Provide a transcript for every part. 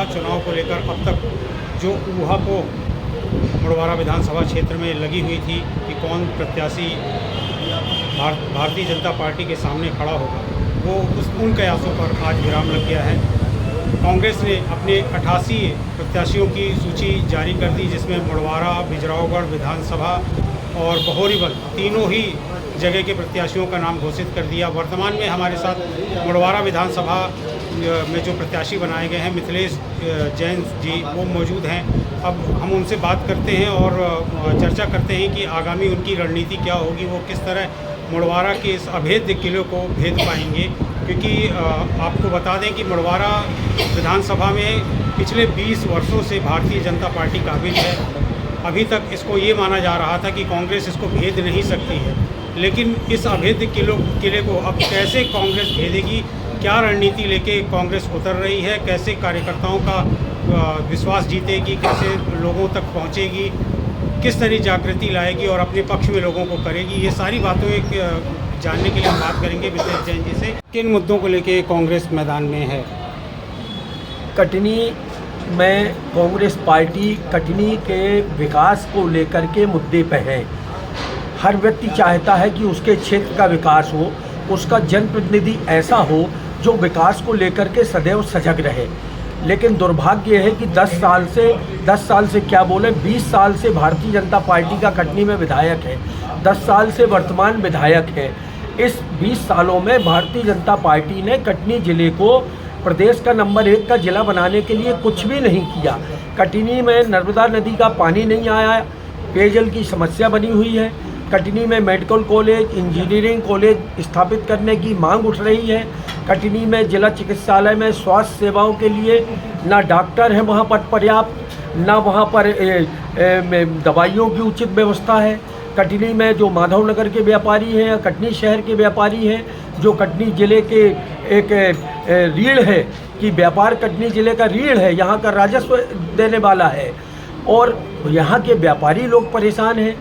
विधानसभा चुनाव को लेकर अब तक जो ऊहापोह मुड़वारा विधानसभा क्षेत्र में लगी हुई थी कि कौन प्रत्याशी भारतीय जनता पार्टी के सामने खड़ा होगा, वो उन कयासों पर आज विराम लग गया है। कांग्रेस ने अपने 88 प्रत्याशियों की सूची जारी कर दी, जिसमें मुड़वारा, बिजरावगढ़ विधानसभा और बहोरीवल तीनों ही जगह के प्रत्याशियों का नाम घोषित कर दिया। वर्तमान में हमारे साथ मुड़वारा विधानसभा में जो प्रत्याशी बनाए गए हैं मिथिलेश जैन जी, वो मौजूद हैं। अब हम उनसे बात करते हैं और चर्चा करते हैं कि आगामी उनकी रणनीति क्या होगी, वो किस तरह मुड़वारा के इस अभेद्य किले को भेद पाएंगे। क्योंकि आपको बता दें कि मुड़वारा विधानसभा में पिछले 20 वर्षों से भारतीय जनता पार्टी काबिज है। अभी तक इसको ये माना जा रहा था कि कांग्रेस इसको भेद नहीं सकती है, लेकिन इस अभेद्य किले को अब कैसे कांग्रेस भेदेगी, क्या रणनीति लेके कांग्रेस उतर रही है, कैसे कार्यकर्ताओं का विश्वास जीतेगी, कैसे लोगों तक पहुंचेगी, किस तरह जागृति लाएगी और अपने पक्ष में लोगों को करेगी, ये सारी बातों जानने के लिए हम बात करेंगे मिथिलेश जैन जी से। किन मुद्दों को लेके कांग्रेस मैदान में है? कटनी में कांग्रेस पार्टी कटनी के विकास को लेकर के मुद्दे पे है। हर व्यक्ति चाहता है कि उसके क्षेत्र का विकास हो, उसका जनप्रतिनिधि ऐसा हो जो विकास को लेकर के सदैव सजग रहे। लेकिन दुर्भाग्य है कि 10 साल से क्या बोले 20 साल से भारतीय जनता पार्टी का कटनी में विधायक है, 10 साल से वर्तमान विधायक है। इस 20 सालों में भारतीय जनता पार्टी ने कटनी ज़िले को प्रदेश का नंबर 1 का ज़िला बनाने के लिए कुछ भी नहीं किया। कटनी में नर्मदा नदी का पानी नहीं आया, पेयजल की समस्या बनी हुई है। कटनी में मेडिकल कॉलेज, इंजीनियरिंग कॉलेज स्थापित करने की मांग उठ रही है। कटनी में जिला चिकित्सालय में स्वास्थ्य सेवाओं के लिए ना डॉक्टर हैं वहाँ पर पर्याप्त, ना वहाँ पर दवाइयों की उचित व्यवस्था है। कटनी में जो माधव नगर के व्यापारी हैं या कटनी शहर के व्यापारी हैं, जो कटनी ज़िले के एक रीढ़ है कि व्यापार कटनी ज़िले का रीढ़ है, यहाँ का राजस्व देने वाला है, और यहाँ के व्यापारी लोग परेशान हैं।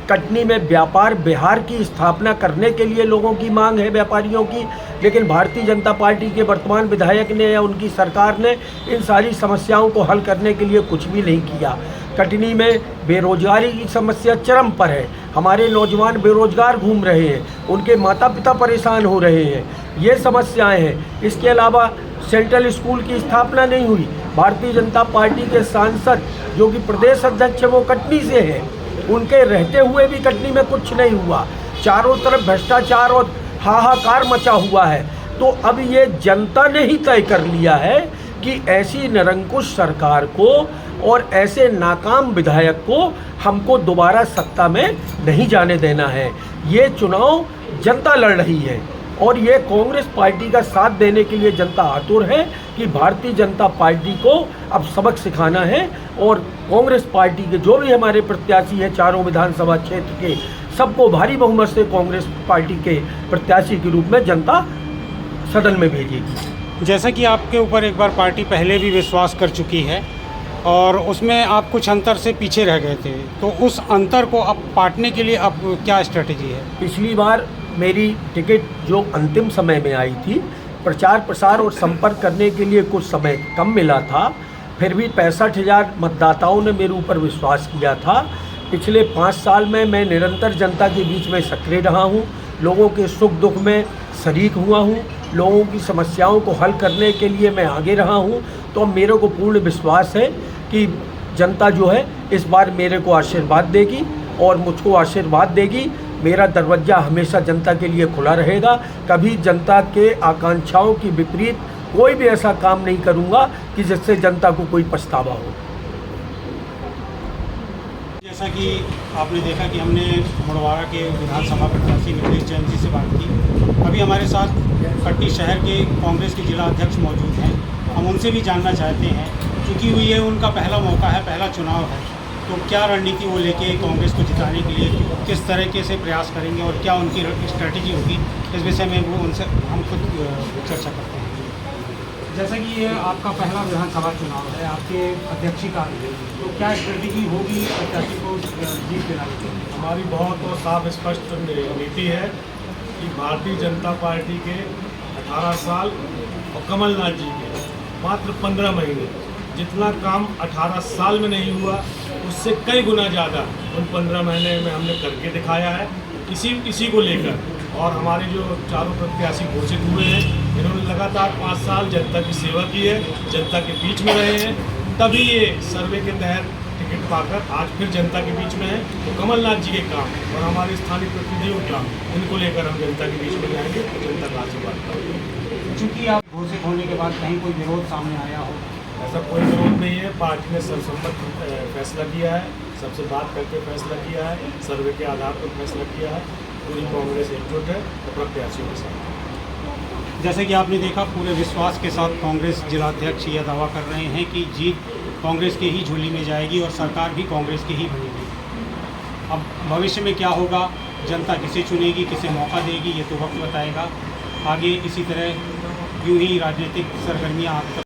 कटनी में व्यापार बिहार की स्थापना करने के लिए लोगों की मांग है, व्यापारियों की, लेकिन भारतीय जनता पार्टी के वर्तमान विधायक ने या उनकी सरकार ने इन सारी समस्याओं को हल करने के लिए कुछ भी नहीं किया। कटनी में बेरोजगारी की समस्या चरम पर है। हमारे नौजवान बेरोजगार घूम रहे हैं, उनके माता पिता परेशान हो रहे हैं, ये समस्याएं हैं। इसके अलावा सेंट्रल स्कूल की स्थापना नहीं हुई। भारतीय जनता पार्टी के सांसद जो कि प्रदेश अध्यक्ष है वो कटनी से हैं, उनके रहते हुए भी कटनी में कुछ नहीं हुआ। चारों तरफ भ्रष्टाचार और हाहाकार मचा हुआ है। तो अब ये जनता ने ही तय कर लिया है कि ऐसी निरंकुश सरकार को और ऐसे नाकाम विधायक को हमको दोबारा सत्ता में नहीं जाने देना है। ये चुनाव जनता लड़ रही है और ये कांग्रेस पार्टी का साथ देने के लिए जनता आतुर है कि भारतीय जनता पार्टी को अब सबक सिखाना है। और कांग्रेस पार्टी के जो भी हमारे प्रत्याशी हैं चारों विधानसभा क्षेत्र के, सबको भारी बहुमत से कांग्रेस पार्टी के प्रत्याशी के रूप में जनता सदन में भेजेगी। जैसा कि आपके ऊपर एक बार पार्टी पहले भी विश्वास कर चुकी है और उसमें आप कुछ अंतर से पीछे रह गए थे, तो उस अंतर को अब पाटने के लिए अब क्या स्ट्रेटेजी है? पिछली बार मेरी टिकट जो अंतिम समय में आई थी, प्रचार प्रसार और संपर्क करने के लिए कुछ समय कम मिला था, फिर भी 65,000 मतदाताओं ने मेरे ऊपर विश्वास किया था। पिछले 5 साल में मैं निरंतर जनता के बीच में सक्रिय रहा हूँ, लोगों के सुख दुख में शरीक हुआ हूँ, लोगों की समस्याओं को हल करने के लिए मैं आगे रहा हूँ। तो मेरे को पूर्ण विश्वास है कि जनता जो है इस बार मेरे को आशीर्वाद देगी और मुझको आशीर्वाद देगी। मेरा दरवाज़ा हमेशा जनता के लिए खुला रहेगा। कभी जनता के आकांक्षाओं की विपरीत कोई भी ऐसा काम नहीं करूंगा कि जिससे जनता को कोई पछतावा हो। जैसा कि आपने देखा कि हमने मुड़वारा के विधानसभा प्रत्याशी मिथिलेश जैन जी से बात की। अभी हमारे साथ कटनी शहर के कांग्रेस के जिला अध्यक्ष मौजूद हैं। हम उनसे भी जानना चाहते हैं, क्योंकि ये उनका पहला मौका है, पहला चुनाव है, तो क्या रणनीति वो लेके कांग्रेस को जिताने के लिए किस तरीके से प्रयास करेंगे और क्या उनकी स्ट्रैटेजी होगी, इस विषय में वो उनसे हम खुद चर्चा करते हैं। जैसा कि ये आपका पहला विधानसभा चुनाव है, आपके अध्यक्षी का, तो क्या स्ट्रेटेजी होगी प्रत्याशी को जीत दिलाने के लिए? हमारी बहुत साफ स्पष्ट नीति है कि भारतीय जनता पार्टी के 18 साल और कमलनाथ जी के मात्र 15 महीने जितना काम 18 साल में नहीं हुआ उससे कई गुना ज़्यादा उन 15 महीने में हमने करके दिखाया है। इसी को लेकर और हमारे जो चारों प्रत्याशी घोषित हुए हैं, इन्होंने लगातार 5 साल जनता की सेवा की है, जनता के बीच में रहे हैं, तभी ये सर्वे के तहत टिकट पाकर आज फिर जनता के बीच में है। तो कमलनाथ जी के काम और हमारे स्थानीय प्रतिनिधियों के काम, इनको लेकर हम जनता के बीच में जाएंगे और जनता का आशीर्वाद पाएंगे। चूँकि आप घोषित होने के बाद कहीं कोई विरोध सामने आया हो? ऐसा कोई विरोध नहीं है। पार्टी ने सर्वसम्मत फैसला किया है, सबसे बात करके फैसला किया है, सर्वे के आधार पर फैसला किया है। पूरी कांग्रेस एकजुट है प्रत्याशियों के साथ। जैसे कि आपने देखा, पूरे विश्वास के साथ कांग्रेस जिलाध्यक्ष यह दावा कर रहे हैं कि जीत कांग्रेस के ही झोली में जाएगी और सरकार भी कांग्रेस की ही बनेगी। अब भविष्य में क्या होगा, जनता किसे चुनेगी, किसे मौका देगी, ये तो वक्त बताएगा। आगे इसी तरह यूं ही राजनीतिक सरगर्मियाँ